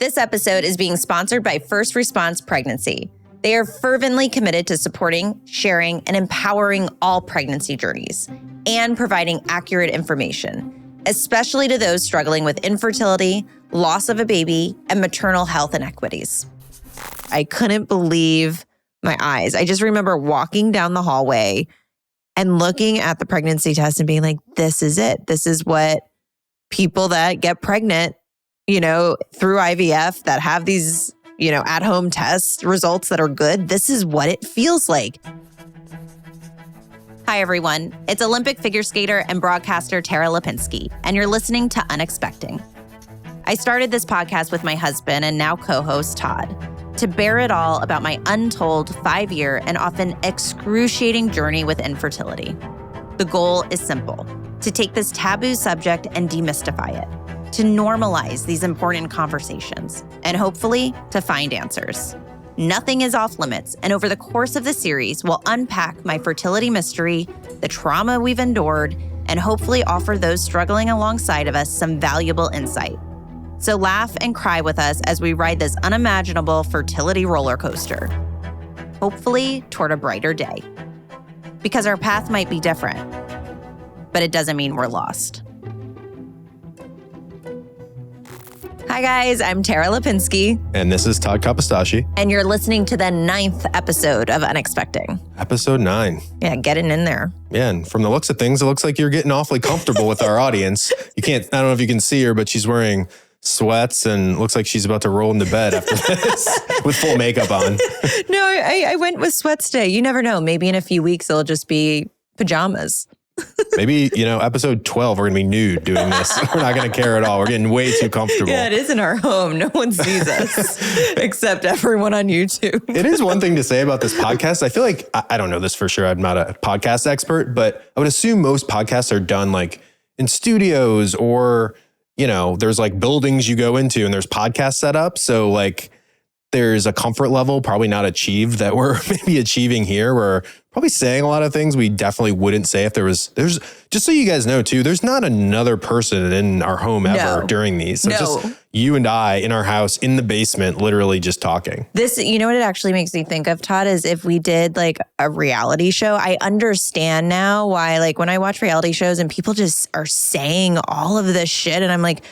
This episode is being sponsored by First Response Pregnancy. They are fervently committed to supporting, sharing, and empowering all pregnancy journeys and providing accurate information, especially to those struggling with infertility, loss of a baby, and maternal health inequities. I couldn't believe my eyes. I just remember walking down the hallway and looking at the pregnancy test and being like, this is it. This is what people that get pregnant, through IVF that have these, at-home test results that are good. This is what it feels like. Hi, everyone. It's Olympic figure skater and broadcaster Tara Lipinski, and you're listening to Unexpecting. I started this podcast with my husband and now co-host Todd to bear it all about my untold 5-year and often excruciating journey with infertility. The goal is simple: to take this taboo subject and demystify it, to normalize these important conversations, and hopefully to find answers. Nothing is off limits, and over the course of the series, we'll unpack my fertility mystery, the trauma we've endured, and hopefully offer those struggling alongside of us some valuable insight. So laugh and cry with us as we ride this unimaginable fertility roller coaster, hopefully toward a brighter day. Because our path might be different, but it doesn't mean we're lost. Hi, guys. I'm Tara Lipinski. And this is Todd Kapostasi. And you're listening to the 9th episode of Unexpecting. Episode 9. Yeah, getting in there. Yeah, and from the looks of things, it looks like you're getting awfully comfortable with our audience. I don't know if you can see her, but she's wearing sweats and looks like she's about to roll into bed after this with full makeup on. No, I went with sweats today. You never know. Maybe in a few weeks, it'll just be pajamas. Maybe, episode 12, we're going to be nude doing this. We're not going to care at all. We're getting way too comfortable. Yeah, it is in our home. No one sees us except everyone on YouTube. It is one thing to say about this podcast. I feel like, I don't know this for sure. I'm not a podcast expert, but I would assume most podcasts are done like in studios or, there's like buildings you go into and there's podcast set up. So like there's a comfort level probably not achieved that we're maybe achieving here. We're probably saying a lot of things we definitely wouldn't say if there's just so you guys know too, there's not another person in our home ever during these. So it's just you and I in our house in the basement, literally just talking. This, what it actually makes me think of, Todd, is if we did like a reality show. I understand now why, like when I watch reality shows and people just are saying all of this shit and I'm like,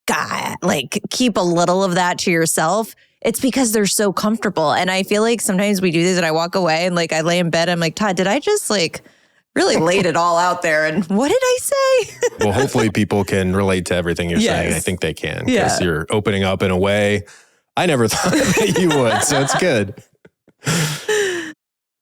God, like keep a little of that to yourself. It's because they're so comfortable. And I feel like sometimes we do this and I walk away and like I lay in bed. I'm like, Todd, did I just like really laid it all out there? And what did I say? Well, hopefully people can relate to everything you're saying. I think they can because you're opening up in a way I never thought that you would. So it's good.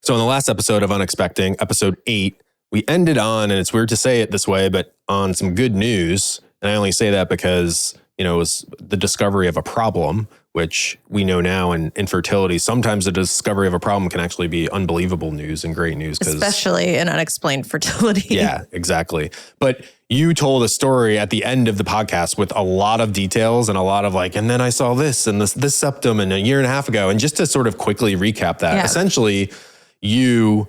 So in the last episode of Unexpecting, episode 8, we ended on, and it's weird to say it this way, but on some good news. And I only say that because, it was the discovery of a problem, which we know now in infertility, sometimes the discovery of a problem can actually be unbelievable news and great news. Especially in unexplained fertility. Yeah, exactly. But you told a story at the end of the podcast with a lot of details and a lot of like, and then I saw this and this septum and a year and a half ago. And just to sort of quickly recap that, essentially you...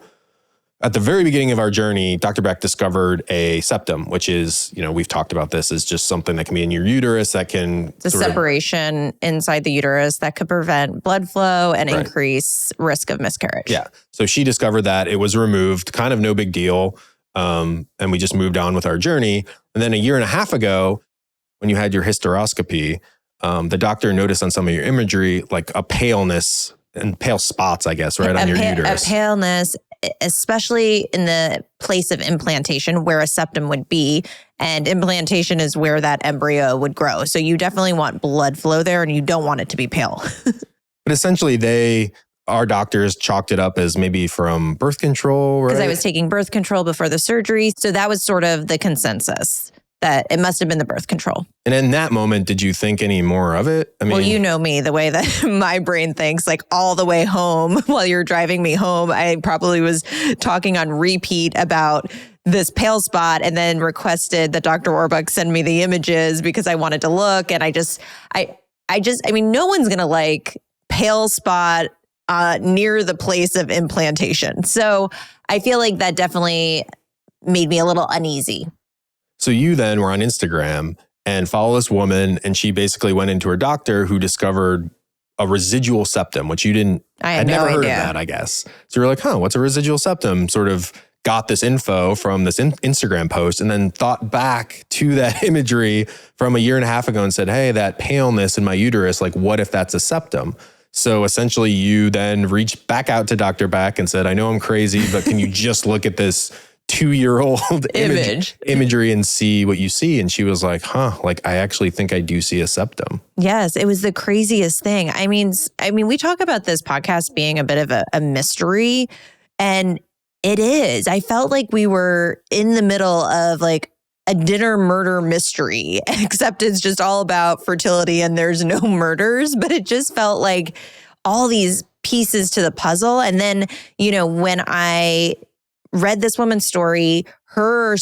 At the very beginning of our journey, Dr. Beck discovered a septum, which is, we've talked about this as just something that can be in your uterus that can... It's a separation inside the uterus that could prevent blood flow and increase risk of miscarriage. Yeah. So she discovered that. It was removed, kind of no big deal. And we just moved on with our journey. And then a year and a half ago, when you had your hysteroscopy, the doctor noticed on some of your imagery, like a paleness and pale spots, I guess, right on your uterus. A paleness, especially in the place of implantation where a septum would be. And implantation is where that embryo would grow. So you definitely want blood flow there and you don't want it to be pale. But essentially our doctors chalked it up as maybe from birth control, right? Because I was taking birth control before the surgery. So that was sort of the consensus, that it must have been the birth control. And in that moment, did you think any more of it? I mean, well, you know me, the way that my brain thinks, like all the way home while you're driving me home, I probably was talking on repeat about this pale spot and then requested that Dr. Orbuck send me the images because I wanted to look. And I mean, no one's going to like pale spot near the place of implantation. So I feel like that definitely made me a little uneasy. So you then were on Instagram and follow this woman. And she basically went into her doctor who discovered a residual septum, which you didn't, I had never no heard idea. of that, I guess. So you're like, what's a residual septum? Sort of got this info from this Instagram post and then thought back to that imagery from a year and a half ago and said, hey, that paleness in my uterus, like what if that's a septum? So essentially you then reached back out to Dr. Beck and said, I know I'm crazy, but can you just look at this 2-year-old imagery and see what you see? And she was like, like I actually think I do see a septum. Yes, it was the craziest thing. I mean, we talk about this podcast being a bit of a mystery, and it is. I felt like we were in the middle of like a dinner murder mystery, except it's just all about fertility and there's no murders, but it just felt like all these pieces to the puzzle. And then, when I read this woman's story, her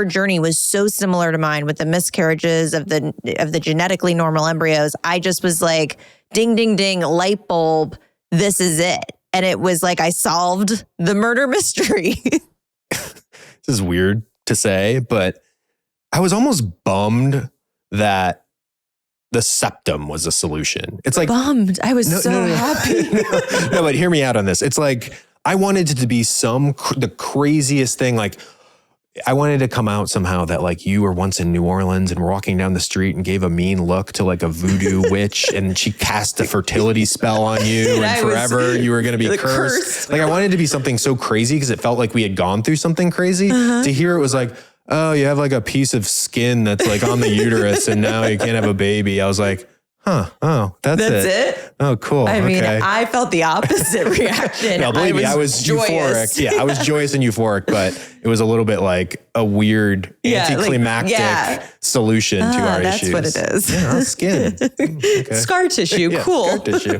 journey was so similar to mine with the miscarriages of the genetically normal embryos. I just was like, ding, ding, ding, light bulb, this is it. And it was like I solved the murder mystery. This is weird to say, but I was almost bummed that the septum was a solution. It's like bummed. I was so happy. No, but hear me out on this. It's like I wanted it to be the craziest thing. Like I wanted to come out somehow that like you were once in New Orleans and were walking down the street and gave a mean look to like a voodoo witch and she cast a fertility spell on you and forever you were going to be cursed. Like I wanted it to be something so crazy because it felt like we had gone through something crazy. To hear it was like, oh, you have like a piece of skin that's like on the uterus and now you can't have a baby. I was like, oh, that's it. Oh, cool. I mean, I felt the opposite reaction. No, believe me, I was joyous. euphoric. Yeah, I was joyous and euphoric, but it was a little bit like a weird anticlimactic solution to our issues. That's what it is. Yeah, skin. Okay. Scar tissue. Cool. Scar tissue.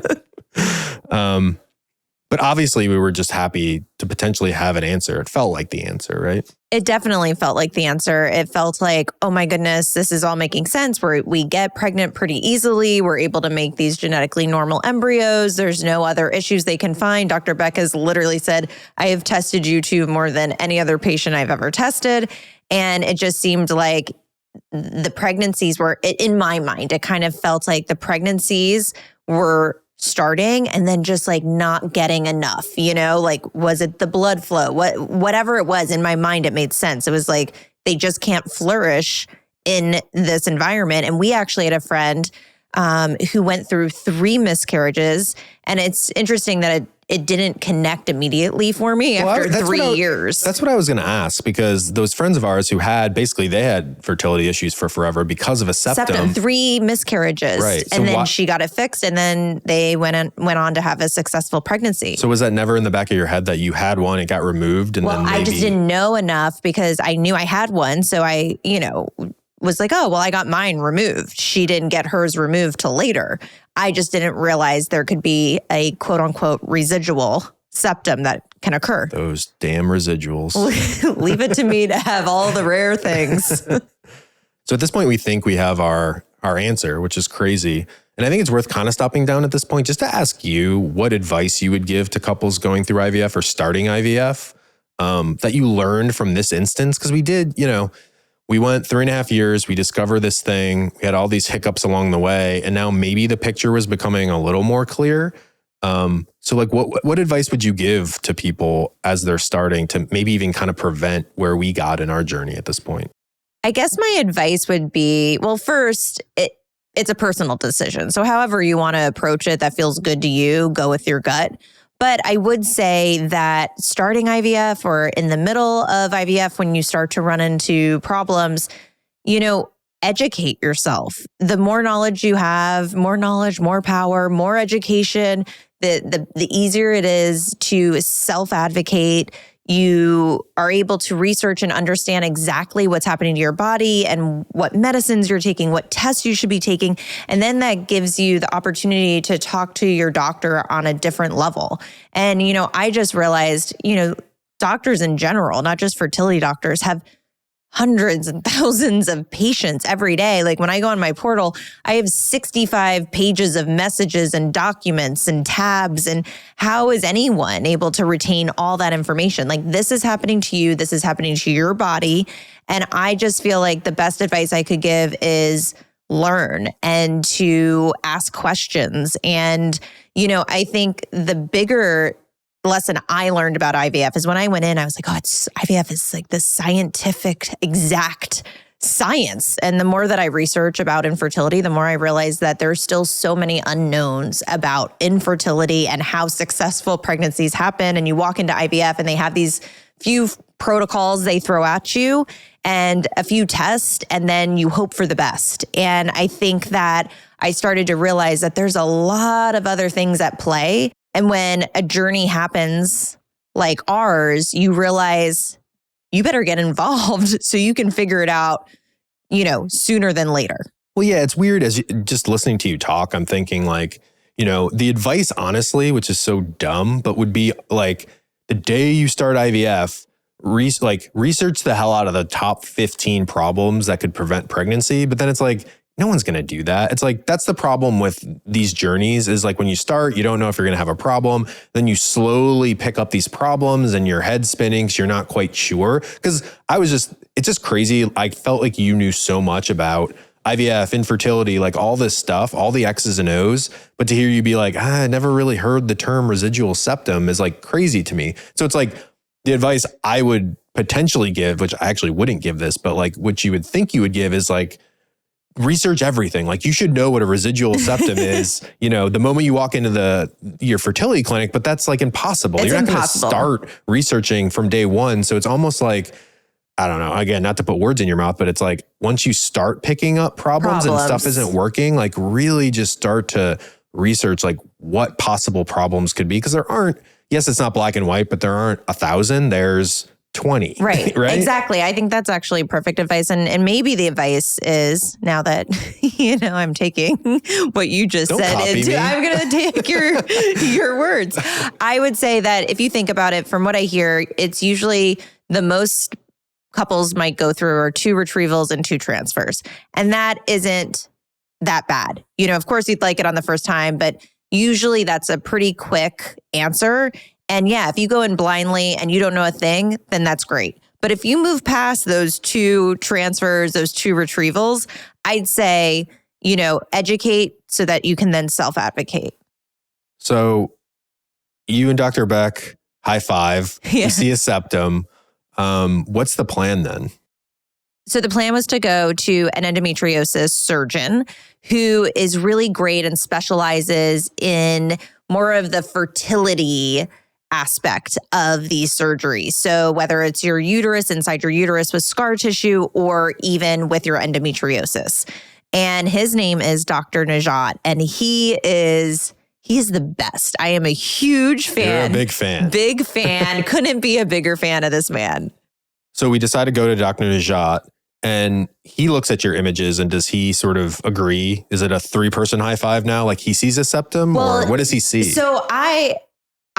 But obviously we were just happy to potentially have an answer. It felt like the answer, right? It definitely felt like the answer. It felt like, oh my goodness, this is all making sense. We get pregnant pretty easily. We're able to make these genetically normal embryos. There's no other issues they can find. Dr. Beck has literally said, I have tested you to more than any other patient I've ever tested. And it just seemed like the pregnancies were, in my mind, it kind of felt like the pregnancies were starting and then just like not getting enough, like was it the blood flow? Whatever it was, in my mind, it made sense. It was like they just can't flourish in this environment. And we actually had a friend who went through 3 miscarriages. And it's interesting that it didn't connect immediately for me after 3 years. That's what I was going to ask, because those friends of ours who they had fertility issues for forever because of a septum. 3 miscarriages. Right. And then she got it fixed and then they went on to have a successful pregnancy. So was that never in the back of your head that you had one, it got removed? And then I just didn't know enough because I knew I had one. So I, was like, oh, well, I got mine removed. She didn't get hers removed till later. I just didn't realize there could be a quote unquote residual septum that can occur. Those damn residuals. Leave it to me to have all the rare things. So at this point, we think we have our answer, which is crazy. And I think it's worth kind of stopping down at this point just to ask you what advice you would give to couples going through IVF or starting IVF that you learned from this instance. Because we did, we went 3.5 years, we discovered this thing, we had all these hiccups along the way, and now maybe the picture was becoming a little more clear. So like what advice would you give to people as they're starting to maybe even kind of prevent where we got in our journey at this point? I guess my advice would be, well, first, it's a personal decision. So however you want to approach it, that feels good to you, go with your gut. But I would say that starting IVF or in the middle of IVF, when you start to run into problems, educate yourself. The more knowledge you have, more knowledge, more power, more education, the easier it is to self-advocate. You are able to research and understand exactly what's happening to your body and what medicines you're taking, what tests you should be taking. And then that gives you the opportunity to talk to your doctor on a different level. And, I just realized, doctors in general, not just fertility doctors, have hundreds and thousands of patients every day. Like when I go on my portal, I have 65 pages of messages and documents and tabs. And how is anyone able to retain all that information? Like this is happening to you. This is happening to your body. And I just feel like the best advice I could give is learn and to ask questions. And, I think the bigger lesson I learned about IVF is when I went in, I was like, IVF is like the scientific exact science. And the more that I research about infertility, the more I realize that there's still so many unknowns about infertility and how successful pregnancies happen. And you walk into IVF and they have these few protocols they throw at you and a few tests, and then you hope for the best. And I think that I started to realize that there's a lot of other things at play. And when a journey happens like ours, you realize you better get involved so you can figure it out, sooner than later. Well, yeah, it's weird just listening to you talk, I'm thinking like, the advice, honestly, which is so dumb, but would be like the day you start IVF, research the hell out of the top 15 problems that could prevent pregnancy. But then it's like, no one's going to do that. It's like, that's the problem with these journeys is like when you start, you don't know if you're going to have a problem. Then you slowly pick up these problems and your head's spinning because you're not quite sure. Because it's just crazy. I felt like you knew so much about IVF, infertility, like all this stuff, all the X's and O's. But to hear you be like, I never really heard the term residual septum is like crazy to me. So it's like the advice I would potentially give, which I actually wouldn't give this, but like what you would think you would give is like, research everything. Like you should know what a residual septum is, the moment you walk into your fertility clinic, but that's like impossible. You're not going to start researching from day one. So it's almost like, I don't know, again, not to put words in your mouth, but it's like once you start picking up problems and stuff isn't working, like really just start to research like what possible problems could be. Because there aren't, yes, it's not black and white, but there aren't 1,000. There's 20. Right. Right. Exactly. I think that's actually perfect advice. And maybe the advice is now that, I'm taking what you just said I'm going to take your words. I would say that if you think about it, from what I hear, it's usually the most couples might go through are 2 retrievals and 2 transfers. And that isn't that bad. Of course you'd like it on the first time, but usually that's a pretty quick answer. And yeah, if you go in blindly and you don't know a thing, then that's great. But if you move past those 2 transfers, those 2 retrievals, I'd say, educate so that you can then self-advocate. So you and Dr. Beck, high five, you see a septum. What's the plan then? So the plan was to go to an endometriosis surgeon who is really great and specializes in more of the fertility aspect of these surgeries. So whether it's your uterus, inside your uterus with scar tissue, or even with your endometriosis. And his name is Dr. Naja, and he is the best. I am a huge fan. You're a big fan. Big fan. Couldn't be a bigger fan of this man. So we decided to go to Dr. Naja, and he looks at your images, and does he sort of agree? Is it a 3-person high five now? Like he sees a septum, or what does he see? So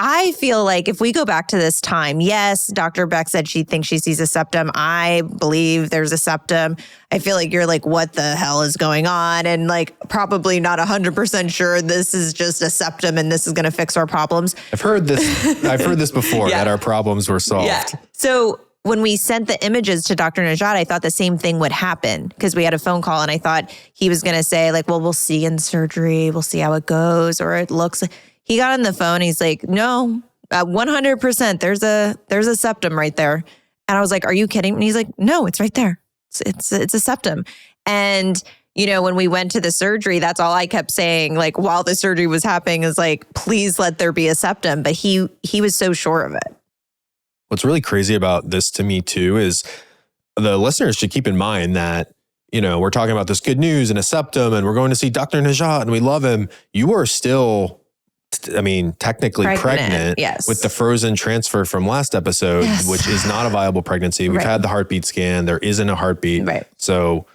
I feel like if we go back to this time, yes, Dr. Beck said she thinks she sees a septum. I believe there's a septum. I feel like you're like, what the hell is going on? And like, probably not 100% sure this is just a septum and this is going to fix our problems. I've heard this before, that our problems were solved. Yeah. So when we sent the images to Dr. Naja, I thought the same thing would happen because we had a phone call and I thought he was going to say like, well, we'll see in surgery. We'll see how it goes, or it looks. He got on the phone. He's like, no, 100%. There's a septum right there. And I was like, are you kidding? And he's like, no, it's right there. It's a septum. And, when we went to the surgery, that's all I kept saying, like while the surgery was happening is like, please let there be a septum. But he was so sure of it. What's really crazy about this to me too is the listeners should keep in mind that, we're talking about this good news and a septum and we're going to see Dr. Naja and we love him. You are still, technically pregnant yes. with the frozen transfer from last episode, yes. which is not a viable pregnancy. We've had the heartbeat scan. There isn't a heartbeat. Right. So,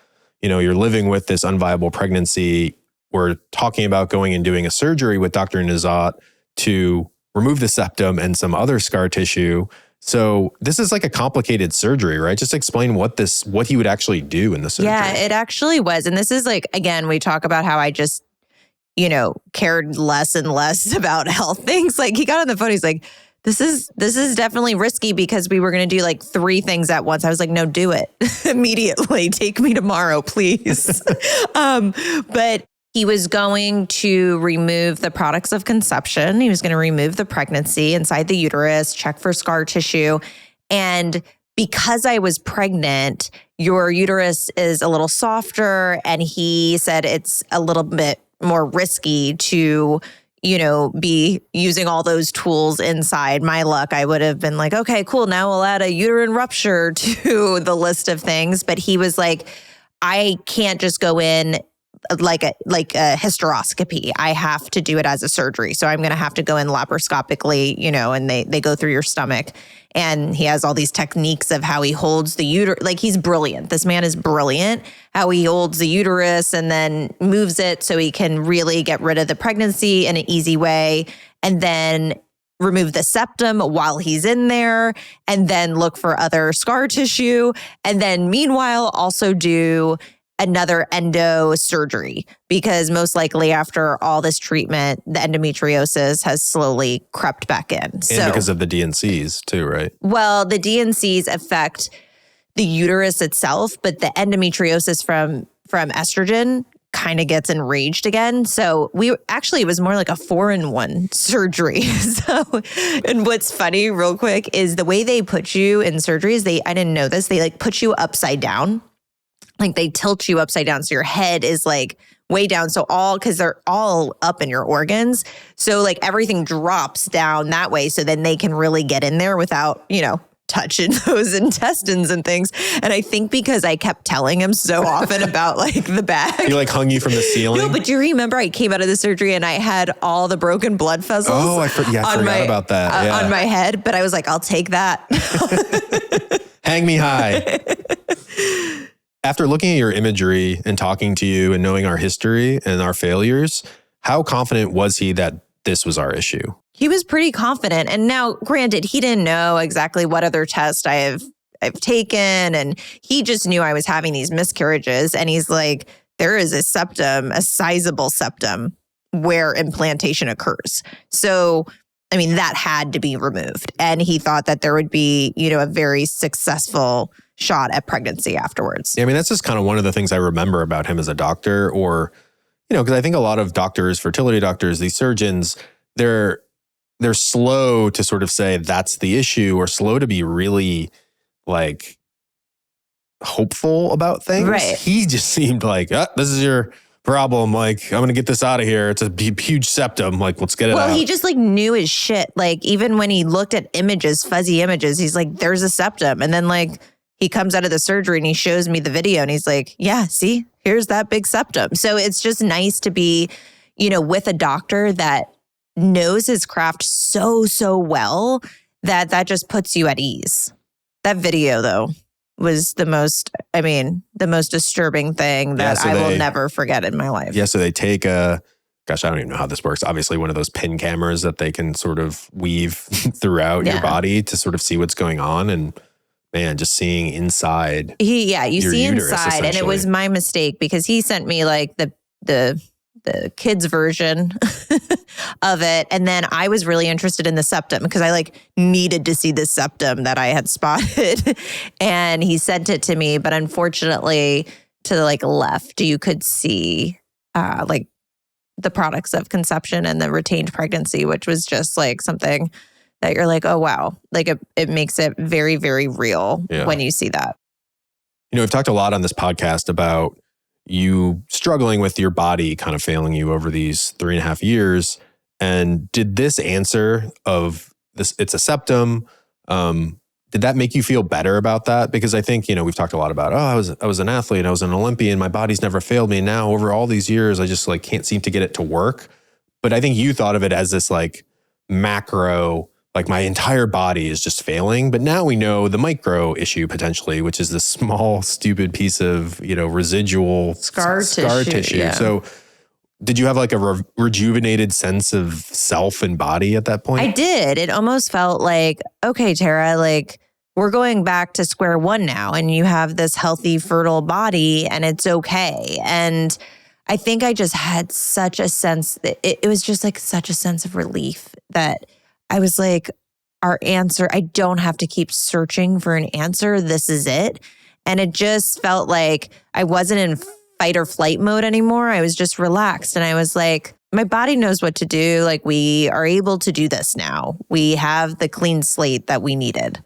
you're living with this unviable pregnancy. We're talking about going and doing a surgery with Dr. Naja to remove the septum and some other scar tissue. So this is like a complicated surgery, right? Just explain what he would actually do in the surgery. Yeah, it actually was. And this is like, again, we talk about how I just, cared less and less about health things. Like he got on the phone, he's like, this is definitely risky because we were going to do like 3 things at once. I was like, no, do it immediately. Take me tomorrow, please. But he was going to remove the products of conception. He was going to remove the pregnancy inside the uterus, check for scar tissue. And because I was pregnant, your uterus is a little softer. And he said it's a little bit more risky to, be using all those tools inside. My luck, I would have been like, okay, cool. Now we'll add a uterine rupture to the list of things. But he was like, I can't just go in like a hysteroscopy. I have to do it as a surgery. So I'm going to have to go in laparoscopically, and they go through your stomach. And he has all these techniques of how he holds the uterus. Like he's brilliant. This man is brilliant. How he holds the uterus and then moves it so he can really get rid of the pregnancy in an easy way. And then remove the septum while he's in there, and then look for other scar tissue. And then meanwhile, also do another endo surgery, because most likely after all this treatment, the endometriosis has slowly crept back in. And because of the DNCs too, right? Well, the DNCs affect the uterus itself, but the endometriosis from estrogen kind of gets enraged again. So it was more like a 4-in-1 surgery. And what's funny real quick is the way they put you in surgeries, I didn't know this, they like put you upside down. Like they tilt you upside down. So your head is like way down. So because they're all up in your organs. So like everything drops down that way. So then they can really get in there without, touching those intestines and things. And I think because I kept telling him so often about like the bag. He like hung you from the ceiling? No, but do you remember I came out of the surgery and I had all the broken blood vessels? Oh, I forgot about that. On my head. But I was like, I'll take that. Hang me high. After looking at your imagery and talking to you and knowing our history and our failures, how confident was he that this was our issue? He was pretty confident. And now, granted, he didn't know exactly what other test I've taken. And he just knew I was having these miscarriages. And he's like, there is a septum, a sizable septum where implantation occurs. So, I mean, that had to be removed. And he thought that there would be, a very successful shot at pregnancy afterwards. Yeah, I mean, that's just kind of one of the things I remember about him as a doctor, or, because I think a lot of doctors, fertility doctors, these surgeons, they're slow to sort of say that's the issue, or slow to be really like hopeful about things. Right. He just seemed like, this is your problem. Like, I'm going to get this out of here. It's a huge septum. Like, let's get it out. Well, he just like knew his shit. Like, even when he looked at images, fuzzy images, he's like, there's a septum. And then like, he comes out of the surgery and he shows me the video and he's like, yeah, see, here's that big septum. So it's just nice to be, with a doctor that knows his craft so well that just puts you at ease. That video though was the most disturbing thing that I will never forget in my life. Yeah. So they take I don't even know how this works. Obviously one of those pin cameras that they can sort of weave throughout your body to sort of see what's going on. And man, just seeing inside. You see inside. And it was my mistake because he sent me like the kids version of it. And then I was really interested in the septum because I like needed to see the septum that I had spotted. And he sent it to me. But unfortunately, to the like left, you could see like the products of conception and the retained pregnancy, which was just like something that you're like, oh, wow. Like it makes it very, very real when you see that. We've talked a lot on this podcast about you struggling with your body kind of failing you over these 3.5 years. And did this answer of this, it's a septum, did that make you feel better about that? Because I think, we've talked a lot about, I was an athlete, I was an Olympian, my body's never failed me. Now over all these years, I just like can't seem to get it to work. But I think you thought of it as this like macro, like my entire body is just failing. But now we know the micro issue potentially, which is this small, stupid piece of, residual scar tissue. Yeah. So, Did you have like a rejuvenated sense of self and body at that point? I did. It almost felt like, okay, Tara, like we're going back to square one now and you have this healthy, fertile body and it's okay. And I think I just had such a sense that it was just like such a sense of relief that I was like, our answer, I don't have to keep searching for an answer. This is it. And it just felt like I wasn't in fight or flight mode anymore. I was just relaxed. And I was like, my body knows what to do. Like we are able to do this now. We have the clean slate that we needed.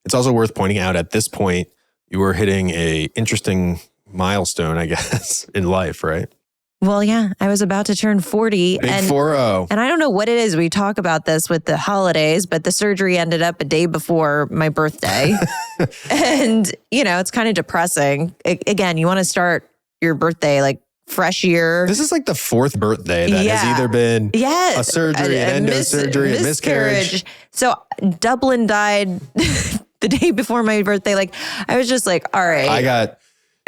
It's also worth pointing out at this point, you were hitting a interesting milestone, I guess, in life, right? Well, yeah, I was about to turn 40. Big 4-0. And I don't know what it is. We talk about this with the holidays, but the surgery ended up a day before my birthday. And, it's kind of depressing. Again, you want to start your birthday like fresh year. This is like the fourth birthday that has either been a surgery, an endo surgery, a miscarriage. So Dublin died the day before my birthday. Like, I was just like, all right. I got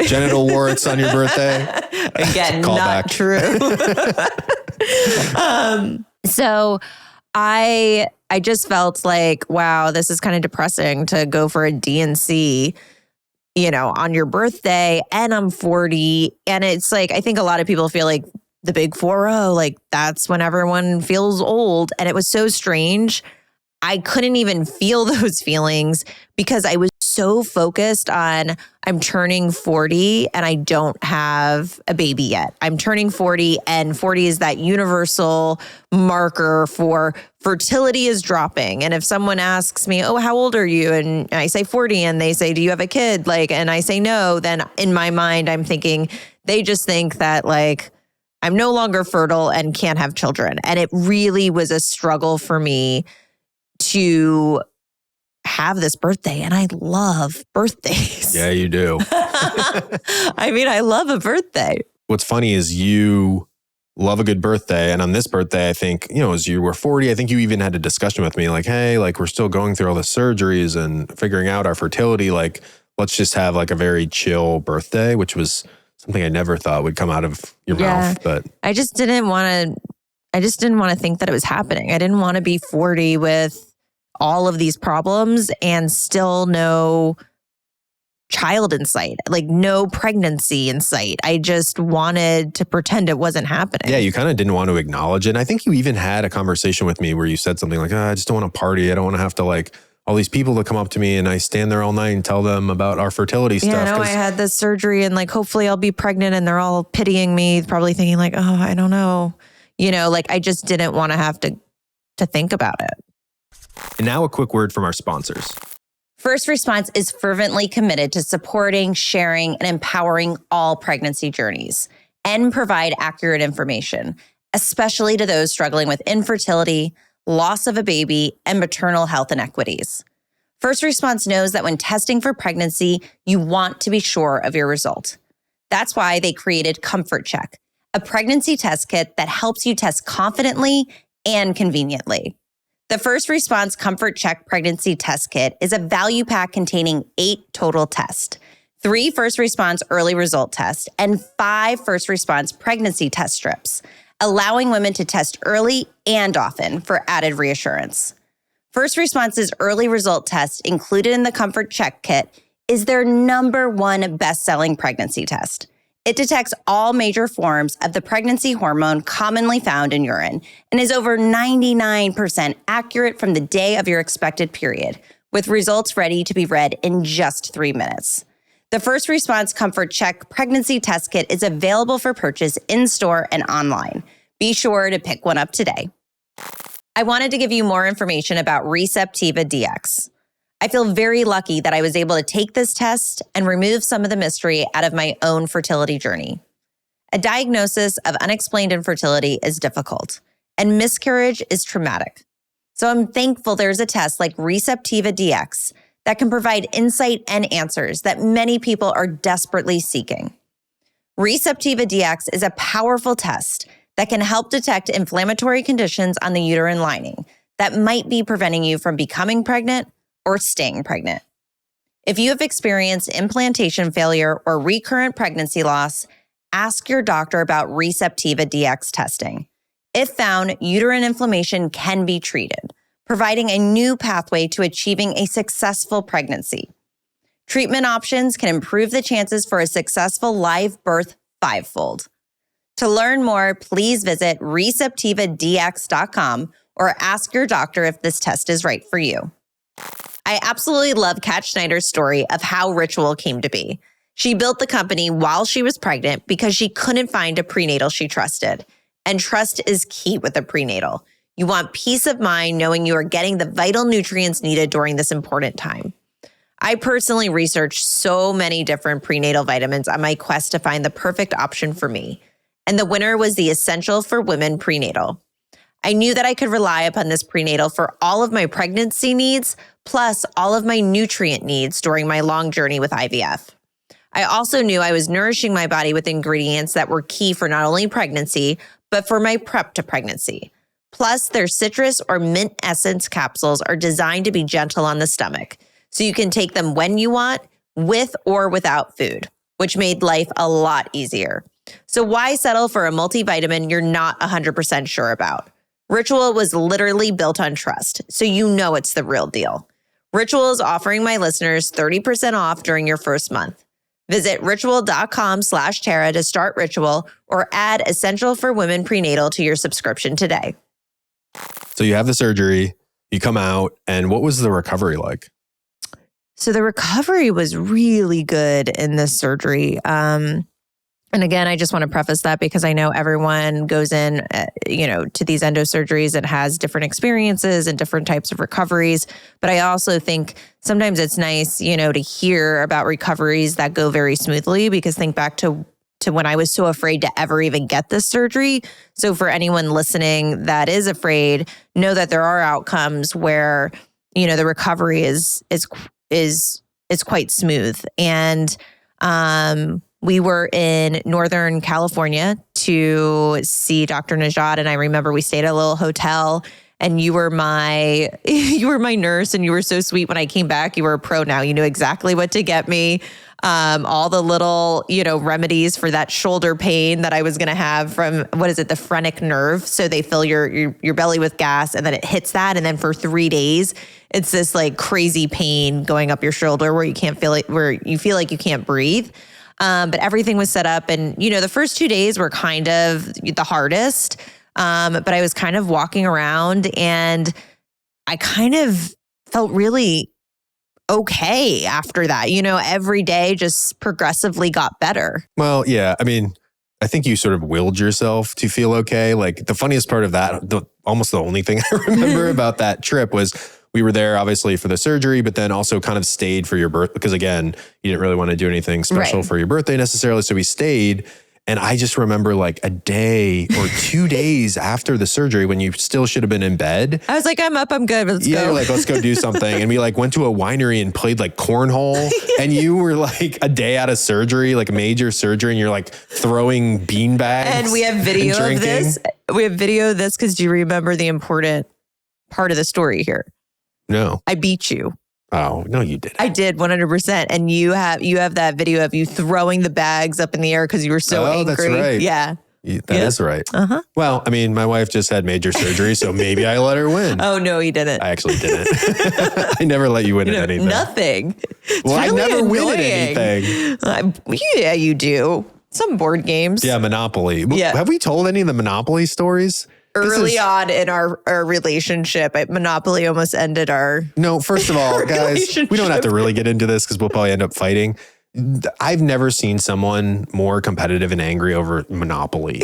genital warts on your birthday. Again, not true. So I just felt like, wow, this is kind of depressing to go for a DNC, on your birthday, and I'm 40. And it's like, I think a lot of people feel like the big 4-0, like that's when everyone feels old. And it was so strange. I couldn't even feel those feelings because I was so focused on I'm turning 40 and I don't have a baby yet. I'm turning 40 and 40 is that universal marker for fertility is dropping. And if someone asks me, oh, how old are you? And I say 40 and they say, do you have a kid? And I say no, then in my mind, I'm thinking they just think that I'm no longer fertile and can't have children. And it really was a struggle for me to have this birthday. And I love birthdays. Yeah, you do. I mean, I love a birthday. What's funny is you love a good birthday. And on this birthday, I think, as you were 40, I think you even had a discussion with me hey, we're still going through all the surgeries and figuring out our fertility. Let's just have a very chill birthday, which was something I never thought would come out of your mouth. But I just didn't want to think that it was happening. I didn't want to be 40 with all of these problems and still no child in sight, no pregnancy in sight. I just wanted to pretend it wasn't happening. Yeah, you kind of didn't want to acknowledge it. And I think you even had a conversation with me where you said something like, I just don't want to party. I don't want to have to all these people to come up to me and I stand there all night and tell them about our fertility stuff. Yeah, I had this surgery and hopefully I'll be pregnant and they're all pitying me, probably thinking oh, I don't know. I just didn't want to have to think about it. And now a quick word from our sponsors. First Response is fervently committed to supporting, sharing, and empowering all pregnancy journeys and provide accurate information, especially to those struggling with infertility, loss of a baby, and maternal health inequities. First Response knows that when testing for pregnancy, you want to be sure of your result. That's why they created Comfort Check, a pregnancy test kit that helps you test confidently and conveniently. The First Response Comfort Check Pregnancy Test Kit is a value pack containing 8 total tests, 3 First Response Early Result Tests, and 5 First Response Pregnancy Test Strips, allowing women to test early and often for added reassurance. First Response's Early Result Test, included in the Comfort Check Kit, is their #1 best-selling pregnancy test. It detects all major forms of the pregnancy hormone commonly found in urine and is over 99% accurate from the day of your expected period, with results ready to be read in just 3 minutes. The First Response Comfort Check Pregnancy Test Kit is available for purchase in-store and online. Be sure to pick one up today. I wanted to give you more information about Receptiva DX. I feel very lucky that I was able to take this test and remove some of the mystery out of my own fertility journey. A diagnosis of unexplained infertility is difficult, and miscarriage is traumatic. So I'm thankful there's a test like Receptiva DX that can provide insight and answers that many people are desperately seeking. Receptiva DX is a powerful test that can help detect inflammatory conditions on the uterine lining that might be preventing you from becoming pregnant or staying pregnant. If you have experienced implantation failure or recurrent pregnancy loss, ask your doctor about Receptiva DX testing. If found, uterine inflammation can be treated, providing a new pathway to achieving a successful pregnancy. Treatment options can improve the chances for a successful live birth fivefold. To learn more, please visit receptivadx.com or ask your doctor if this test is right for you. I absolutely love Kat Schneider's story of how Ritual came to be. She built the company while she was pregnant because she couldn't find a prenatal she trusted. And trust is key with a prenatal. You want peace of mind knowing you are getting the vital nutrients needed during this important time. I personally researched so many different prenatal vitamins on my quest to find the perfect option for me. And the winner was the Essential For Women Prenatal. I knew that I could rely upon this prenatal for all of my pregnancy needs, plus all of my nutrient needs during my long journey with IVF. I also knew I was nourishing my body with ingredients that were key for not only pregnancy, but for my prep to pregnancy. Plus, their citrus or mint essence capsules are designed to be gentle on the stomach, so you can take them when you want, with or without food, which made life a lot easier. So why settle for a multivitamin you're not 100% sure about? Ritual was literally built on trust, so you know it's the real deal. Ritual is offering my listeners 30% off during your first month. Visit ritual.com/Tara to start Ritual or add Essential For Women Prenatal to your subscription today. So you have the surgery, you come out, and what was the recovery like? So the recovery was really good in this surgery. And again, I just want to preface that because I know everyone goes in, to these endo surgeries and has different experiences and different types of recoveries. But I also think sometimes it's nice, to hear about recoveries that go very smoothly, because think back to when I was so afraid to ever even get this surgery. So for anyone listening that is afraid, know that there are outcomes where, the recovery is quite smooth. And, we were in Northern California to see Dr. Naja, and I remember we stayed at a little hotel, and you were my nurse, and you were so sweet when I came back. You were a pro now. You knew exactly what to get me. All the little, remedies for that shoulder pain that I was going to have from, the phrenic nerve. So they fill your belly with gas, and then it hits that. And then for 3 days, it's this like crazy pain going up your shoulder where you can't feel it, where you feel like you can't breathe. But everything was set up, and, the first 2 days were kind of the hardest. But I was kind of walking around, and I kind of felt really okay after that. Every day just progressively got better. Well, yeah. I mean, I think you sort of willed yourself to feel okay. Like the funniest part of that, almost the only thing I remember about that trip was we were there obviously for the surgery, but then also kind of stayed for your birth because again, you didn't really want to do anything special for your birthday necessarily. So we stayed. And I just remember like a day or 2 days after the surgery when you still should have been in bed. I was like, I'm up, I'm good, let's go. Yeah, you're like, let's go do something. And we like went to a winery and played like cornhole. And you were like a day out of surgery, like major surgery, and you're like throwing beanbags. And we have video of this. We have video of this because do you remember the important part of the story here? No. I beat you. Oh, no, you didn't. I did 100%. And you have that video of you throwing the bags up in the air because you were so angry. That's right. Yeah. That is right. Uh-huh. Well, I mean, my wife just had major surgery, so maybe I let her win. Oh, no, you didn't. I actually didn't. I never let you win at anything. Nothing. Well, really I never win at anything. Yeah, you do. Some board games. Yeah, Monopoly. Yeah. Have we told any of the Monopoly stories? Early on in our relationship, Monopoly almost ended our... No, first of all, guys, we don't have to really get into this because we'll probably end up fighting. I've never seen someone more competitive and angry over Monopoly.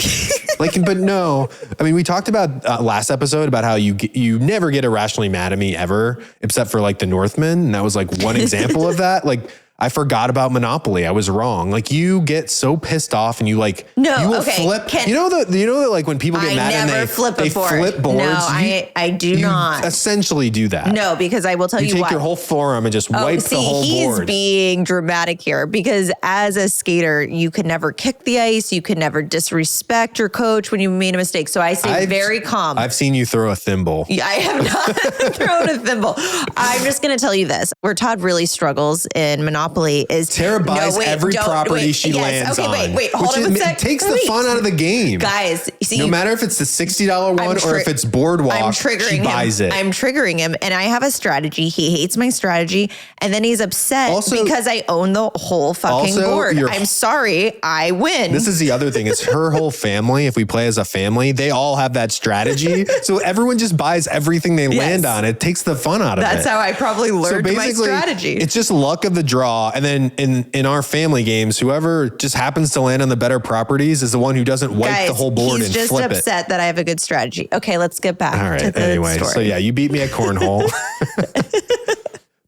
But no, I mean, we talked about last episode about how you never get irrationally mad at me ever, except for like the Northmen. And that was like one example of that. Like, I forgot about Monopoly. I was wrong. Like you get so pissed off and you like, you will flip. You know that like when people get mad and they flip boards. No, I do not. Essentially do that. No, because I will tell you take your whole forearm and just wipe the whole board. He's being dramatic here because as a skater, you could never kick the ice. You could never disrespect your coach when you made a mistake. So I stay very calm. I've seen you throw a thimble. I have not thrown a thimble. I'm just going to tell you this, where Todd really struggles in Monopoly monopoly is Tara buys every property she lands on. Wait, hold on a sec. It takes the fun out of the game. Guys, see, no matter if it's the $60 one or if it's Boardwalk, she buys it. I'm triggering him, and I have a strategy. He hates my strategy, and then he's upset because I own the whole fucking board. I'm sorry, I win. This is the other thing. It's her whole family. If we play as a family, they all have that strategy. So everyone just buys everything they land on. It takes the fun out of it. That's how I probably learned my strategy. It's just luck of the draw. And then in our family games, whoever just happens to land on the better properties is the one who doesn't wipe the whole board and flip it. He's just upset that I have a good strategy. Okay, let's get back to the story. So yeah, you beat me at cornhole.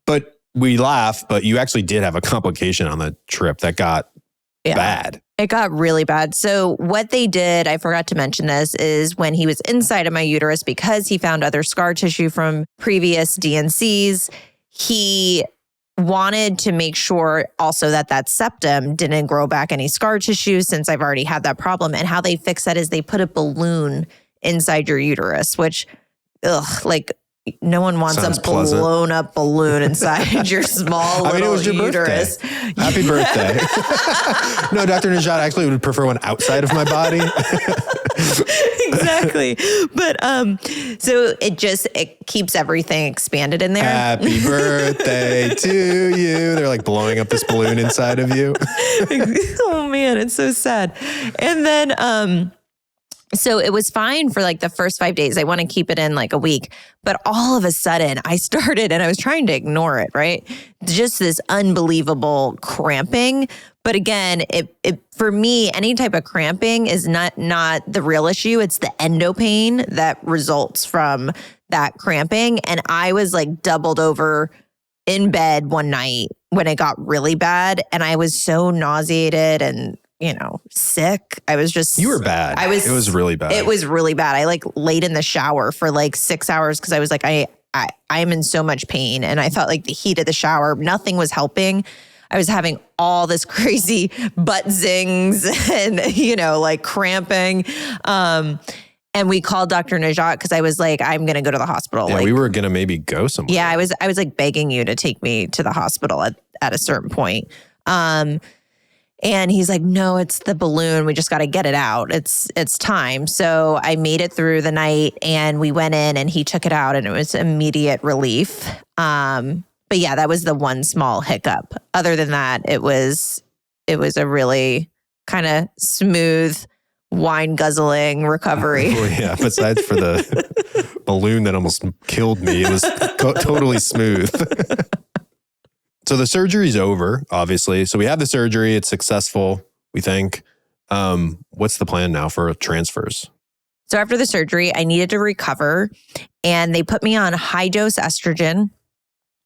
But we laugh, but you actually did have a complication on the trip that got bad. It got really bad. So what they did, I forgot to mention this, is when he was inside of my uterus, because he found other scar tissue from previous DNCs, he wanted to make sure also that septum didn't grow back any scar tissue, since I've already had that problem. And how they fix that is they put a balloon inside your uterus, which, no one wants a blown up balloon inside your small little it was your uterus. Birthday. Happy birthday. No, Dr. Naja actually would prefer one outside of my body. Exactly. But so it keeps everything expanded in there. Happy birthday to you. They're like blowing up this balloon inside of you. Oh man, it's so sad. And then so it was fine for like the first 5 days. I want to keep it in like a week. But all of a sudden I started, and I was trying to ignore it, right? Just this unbelievable cramping. But again, it for me, any type of cramping is not the real issue. It's the endo pain that results from that cramping. And I was like doubled over in bed one night when it got really bad. And I was so nauseated and sick. I was just... You were bad. It was really bad. It was really bad. I like laid in the shower for like 6 hours because I was like, I'm in so much pain. And I felt like the heat of the shower, nothing was helping. I was having all this crazy butt zings and, like cramping. And we called Dr. Naja because I was like, I'm going to go to the hospital. Yeah, we were going to maybe go somewhere. Yeah, I was like begging you to take me to the hospital at a certain point. And he's like, no, it's the balloon. We just got to get it out. It's time. So I made it through the night, and we went in and he took it out, and it was immediate relief. But yeah, that was the one small hiccup. Other than that, it was a really kind of smooth, wine guzzling recovery. Yeah, besides for the balloon that almost killed me, it was totally smooth. So the surgery's over, obviously. So we have the surgery. It's successful, we think. What's the plan now for transfers? So after the surgery, I needed to recover, and they put me on high dose estrogen,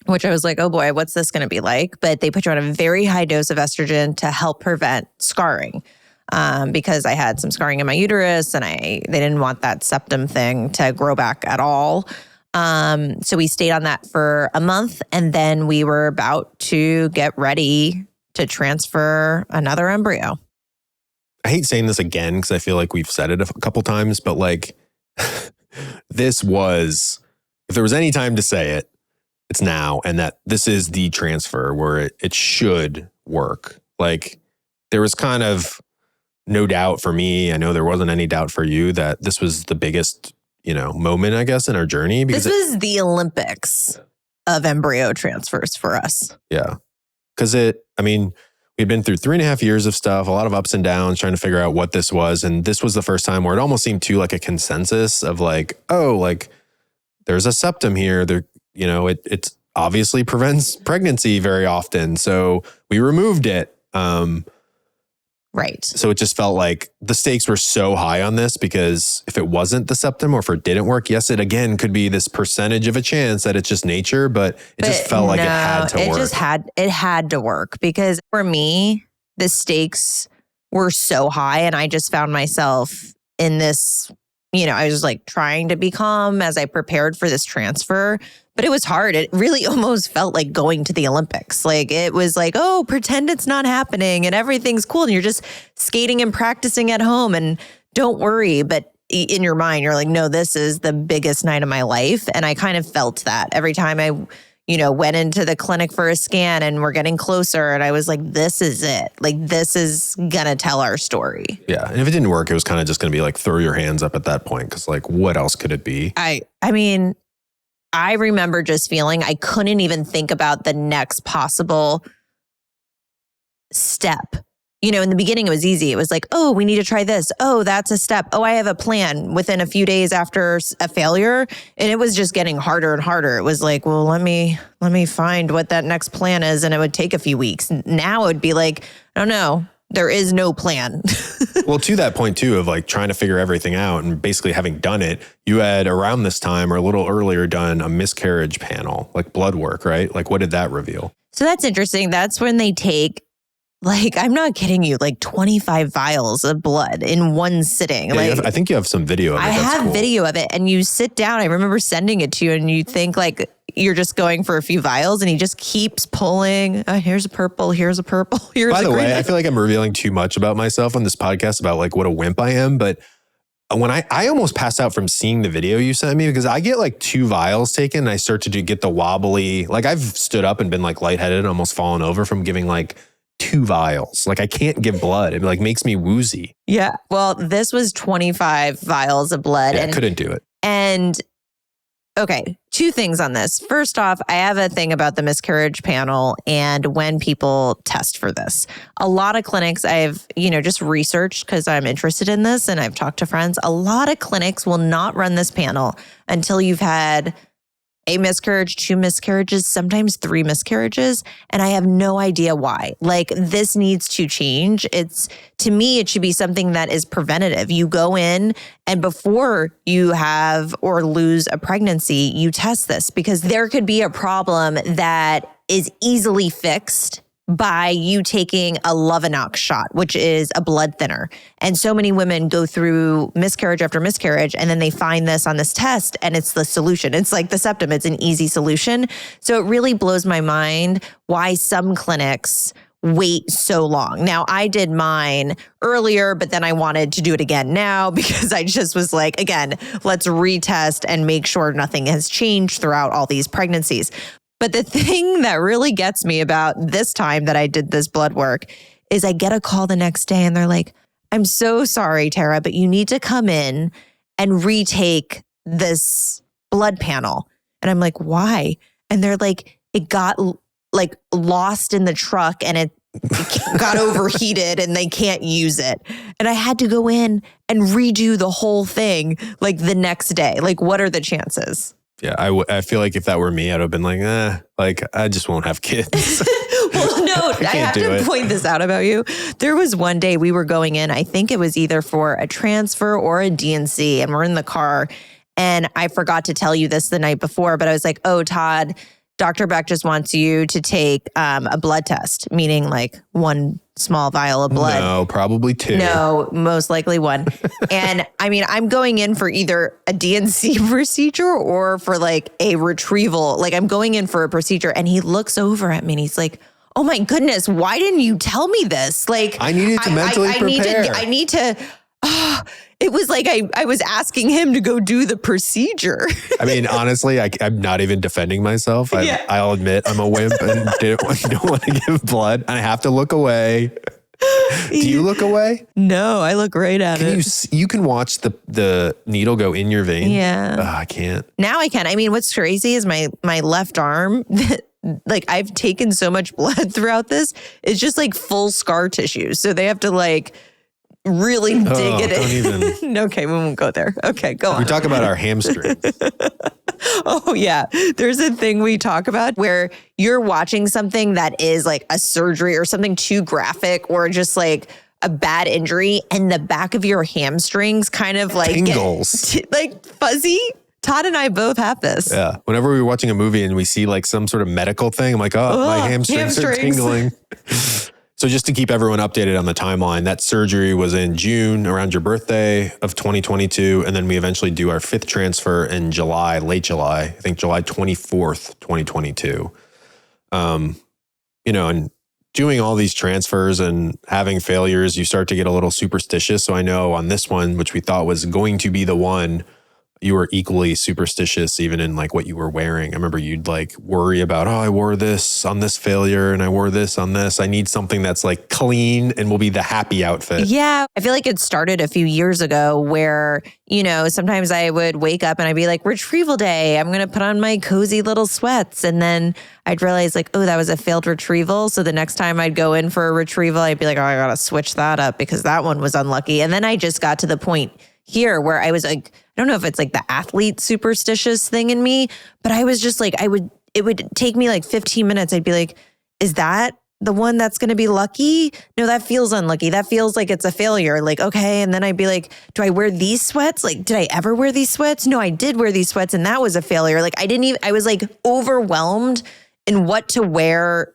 which I was like, oh boy, what's this going to be like? But they put you on a very high dose of estrogen to help prevent scarring, because I had some scarring in my uterus, and they didn't want that septum thing to grow back at all. So we stayed on that for a month, and then we were about to get ready to transfer another embryo. I hate saying this again because I feel like we've said it a couple times, but like this was, if there was any time to say it, it's now. And that this is the transfer where it should work. Like there was kind of no doubt for me. I know there wasn't any doubt for you that this was the biggest moment, I guess, in our journey. Because this was the Olympics of embryo transfers for us. Yeah. Because we'd been through 3.5 years of stuff, a lot of ups and downs, trying to figure out what this was. And this was the first time where it almost seemed too like a consensus of like, oh, like there's a septum here. There, it obviously prevents pregnancy very often. So we removed it. Right. So it just felt like the stakes were so high on this because if it wasn't the septum or if it didn't work, yes, it again could be this percentage of a chance that it's just nature, but it just felt like it had to work. It had to work because for me, the stakes were so high and I just found myself in this, I was like trying to be calm as I prepared for this transfer, but it was hard. It really almost felt like going to the Olympics. Like it was like, oh, pretend it's not happening and everything's cool. And you're just skating and practicing at home and don't worry. But in your mind, you're like, no, this is the biggest night of my life. And I kind of felt that every time I, went into the clinic for a scan and we're getting closer. And I was like, this is it. Like, this is going to tell our story. Yeah. And if it didn't work, it was kind of just going to be like, throw your hands up at that point. Cause like, what else could it be? I mean, I remember just feeling I couldn't even think about the next possible step. In the beginning, it was easy. It was like, oh, we need to try this. Oh, that's a step. Oh, I have a plan within a few days after a failure. And it was just getting harder and harder. It was like, well, let me find what that next plan is. And it would take a few weeks. Now it would be like, I don't know. There is no plan. Well, to that point too, of like trying to figure everything out and basically having done it, you had around this time or a little earlier done a miscarriage panel, like blood work, right? Like what did that reveal? So that's interesting. That's when they take, like, I'm not kidding you, like 25 vials of blood in one sitting. Yeah, I think you have some video of it. I have cool. video of it. And you sit down. I remember sending it to you and you think like you're just going for a few vials and he just keeps pulling. Here's a purple. Here's a purple. Here's By a the green. way, I feel like I'm revealing too much about myself on this podcast about like what a wimp I am. But when I almost passed out from seeing the video you sent me because I get like 2 vials taken and I start to get the wobbly, like I've stood up and been like lightheaded and almost fallen over from giving like 2 vials. Like I can't give blood. It like makes me woozy. Yeah. Well, this was 25 vials of blood. Yeah, I couldn't do it. And okay, 2 things on this. First off, I have a thing about the miscarriage panel and when people test for this. A lot of clinics I've, just researched because I'm interested in this and I've talked to friends. A lot of clinics will not run this panel until you've had a miscarriage, 2 miscarriages, sometimes 3 miscarriages. And I have no idea why. Like this needs to change. To me, it should be something that is preventative. You go in and before you have or lose a pregnancy, you test this because there could be a problem that is easily fixed by you taking a Lovenox shot, which is a blood thinner. And so many women go through miscarriage after miscarriage, and then they find this on this test, and it's the solution. It's like the septum. It's an easy solution. So it really blows my mind why some clinics wait so long. Now, I did mine earlier, but then I wanted to do it again now because I just was like, again, let's retest and make sure nothing has changed throughout all these pregnancies. But the thing that really gets me about this time that I did this blood work is I get a call the next day and they're like, I'm so sorry, Tara, but you need to come in and retake this blood panel. And I'm like, why? And they're like, it got like lost in the truck and it got overheated and they can't use it. And I had to go in and redo the whole thing like the next day. Like, what are the chances? Yeah, I feel like if that were me, I'd have been like, I just won't have kids. Well, no, I have to point this out about you. There was one day we were going in, I think it was either for a transfer or a D&C, and we're in the car. And I forgot to tell you this the night before, but I was like, oh, Todd, Dr. Beck just wants you to take a blood test, meaning like 1 small vial of blood. No, probably 2. No, most likely 1. And I mean, I'm going in for either a D&C procedure or for like a retrieval. Like I'm going in for a procedure and he looks over at me and he's like, oh my goodness, why didn't you tell me this? Like I needed to mentally prepare. I need to. It was like I was asking him to go do the procedure. I mean, honestly, I'm not even defending myself. I'll admit I'm a wimp and don't want to give blood. I have to look away. Do you look away? No, I look right at it. You can watch the needle go in your vein? Yeah. I can't. Now I can. I mean, what's crazy is my left arm, like I've taken so much blood throughout this. It's just like full scar tissue. So they have to like really dig it in. Okay, we won't go there. Okay, go on. We talk about our hamstrings. Oh, yeah. There's a thing we talk about where you're watching something that is like a surgery or something too graphic or just like a bad injury and the back of your hamstrings kind of like tingles. Like fuzzy. Todd and I both have this. Yeah. Whenever we're watching a movie and we see like some sort of medical thing, I'm like, my hamstrings are tingling. So just to keep everyone updated on the timeline, that surgery was in June around your birthday of 2022. And then we eventually do our 5th transfer in July, late July, I think July 24th, 2022. And doing all these transfers and having failures, you start to get a little superstitious. So I know on this one, which we thought was going to be the one, you were equally superstitious even in like what you were wearing. I remember you'd like worry about, oh, I wore this on this failure and I wore this on this. I need something that's like clean and will be the happy outfit. Yeah. I feel like it started a few years ago where, sometimes I would wake up and I'd be like, retrieval day. I'm going to put on my cozy little sweats. And then I'd realize like, oh, that was a failed retrieval. So the next time I'd go in for a retrieval, I'd be like, oh, I got to switch that up because that one was unlucky. And then I just got to the point here where I was like, I don't know if it's like the athlete superstitious thing in me, but I was just like, it would take me like 15 minutes. I'd be like, is that the one that's going to be lucky? No, that feels unlucky. That feels like it's a failure. Like, okay. And then I'd be like, do I wear these sweats? Like, did I ever wear these sweats? No, I did wear these sweats and that was a failure. Like I was like overwhelmed in what to wear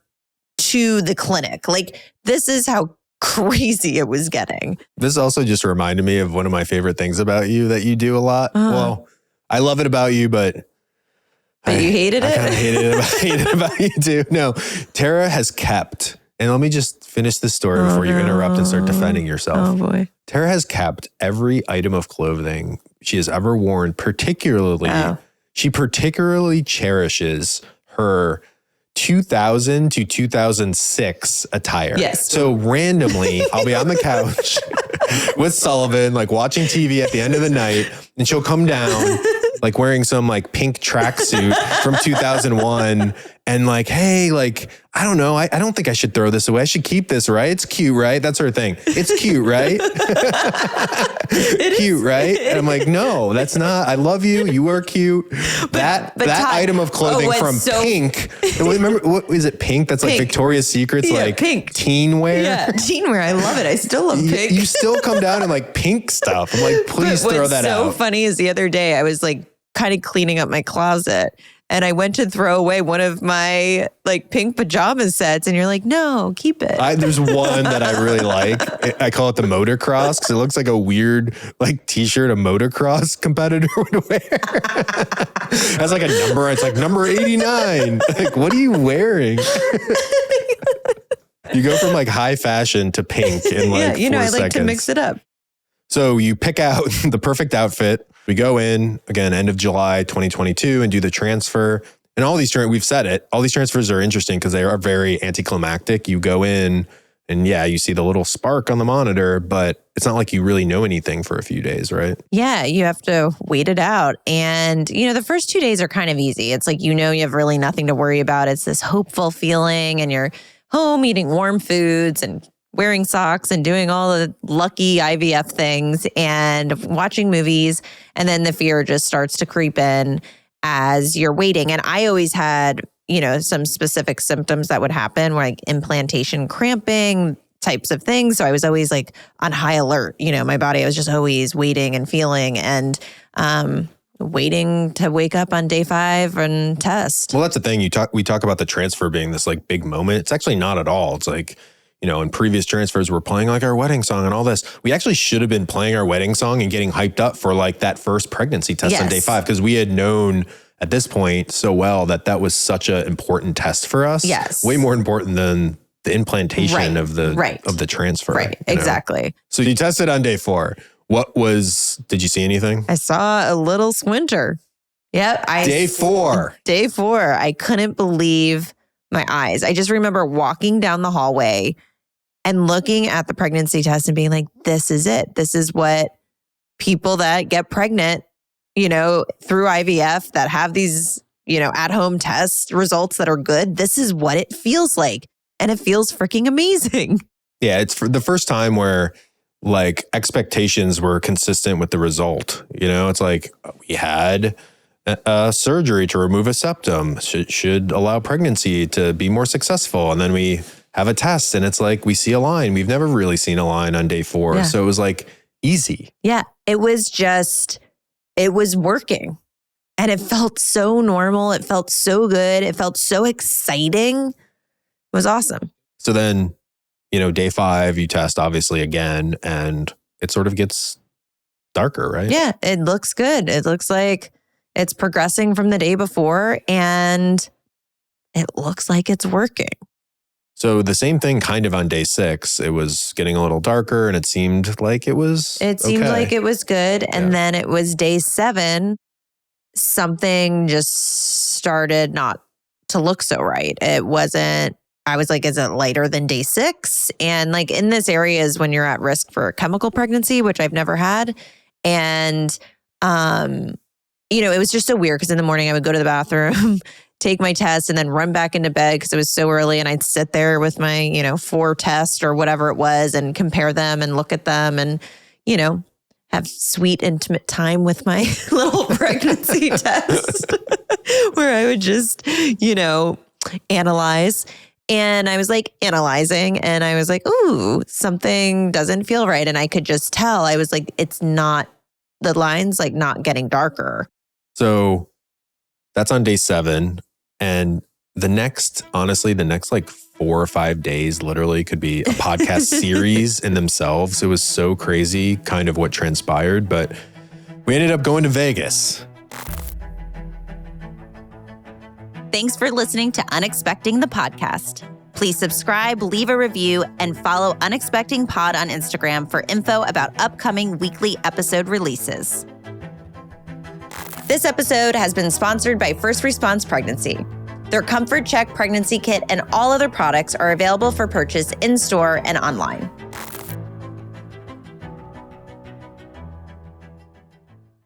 to the clinic. Like this is how crazy it was getting. This also just reminded me of one of my favorite things about you that you do a lot. Well, I love it about you, but you hated it? I kind of hate it about you too. No, Tara has kept, and let me just finish this story before you interrupt and start defending yourself. Oh boy. Tara has kept every item of clothing she has ever worn, she particularly cherishes her 2000 to 2006 attire. Yes. So randomly, I'll be on the couch with Sullivan, like watching TV at the end of the night, and she'll come down like wearing some like pink tracksuit from 2001 and like, hey, like, I don't know. I don't think I should throw this away. I should keep this, right? It's cute, right? That's her thing. It's cute, right? Cute, right? And I'm like, no, that's not. I love you. You are cute. But that Todd, item of clothing from Pink. Remember, what is it? Pink? That's like Victoria's Secret's like pink. Teen wear. Yeah, teen wear. I love it. I still love pink. You still come down in like pink stuff. I'm like, please throw that out. What's so funny is the other day I was like kind of cleaning up my closet. And I went to throw away one of my like pink pajama sets. And you're like, no, keep it. There's one that I really like. I call it the motocross because it looks like a weird like t-shirt a motocross competitor would wear. It has like a number. It's like number 89. Like, what are you wearing? You go from like high fashion to pink in like 4 seconds. I like to mix it up. So you pick out the perfect outfit. We go in, again, end of July 2022 and do the transfer. And all these, we've said it, all these transfers are interesting because they are very anticlimactic. You go in and you see the little spark on the monitor, but it's not like you really know anything for a few days, right? Yeah, you have to wait it out. And, the first 2 days are kind of easy. It's like, you have really nothing to worry about. It's this hopeful feeling and you're home eating warm foods and wearing socks and doing all the lucky IVF things and watching movies. And then the fear just starts to creep in as you're waiting. And I always had, some specific symptoms that would happen, like implantation cramping types of things. So I was always like on high alert. My body, I was just always waiting and feeling and waiting to wake up on day 5 and test. Well, that's the thing. We talk about the transfer being this like big moment. It's actually not at all. It's like, in previous transfers, we're playing like our wedding song and all this. We actually should have been playing our wedding song and getting hyped up for like that first pregnancy test on day 5 because we had known at this point so well that was such an important test for us. Yes. Way more important than the implantation of the transfer. Right. Exactly. So you tested on day 4. Did you see anything? I saw a little squinter. Yep. Day 4. Day 4. I couldn't believe my eyes. I just remember walking down the hallway and looking at the pregnancy test and being like, this is it. This is what people that get pregnant, through IVF that have these, at-home test results that are good. This is what it feels like. And it feels freaking amazing. Yeah, it's for the first time where like expectations were consistent with the result. It's like we had a surgery to remove a septum should allow pregnancy to be more successful. And then we have a test and it's like, we see a line. We've never really seen a line on day 4. Yeah. So it was like easy. Yeah. It was working and it felt so normal. It felt so good. It felt so exciting. It was awesome. So then, day 5, you test obviously again and it sort of gets darker, right? Yeah. It looks good. It looks like it's progressing from the day before and it looks like it's working. So the same thing kind of on day 6. It was getting a little darker and it seemed like it was like it was good. And then it was day 7, something just started not to look so right. It wasn't, I was like, is it lighter than day 6? And like in this area is when you're at risk for a chemical pregnancy, which I've never had. And, it was just so weird because in the morning I would go to the bathroom, take my test, and then run back into bed because it was so early. And I'd sit there with my, 4 tests or whatever it was and compare them and look at them and, have sweet, intimate time with my little pregnancy test where I would just, analyze. And I was like analyzing and I was like, ooh, something doesn't feel right. And I could just tell. I was like, it's not, the line's like not getting darker. So that's on day 7. And the next like 4 or 5 days literally could be a podcast series in themselves. It was so crazy kind of what transpired, but we ended up going to Vegas. Thanks for listening to Unexpecting the podcast. Please subscribe, leave a review, and follow Unexpecting Pod on Instagram for info about upcoming weekly episode releases. This episode has been sponsored by First Response Pregnancy. Their Comfort Check pregnancy kit and all other products are available for purchase in-store and online.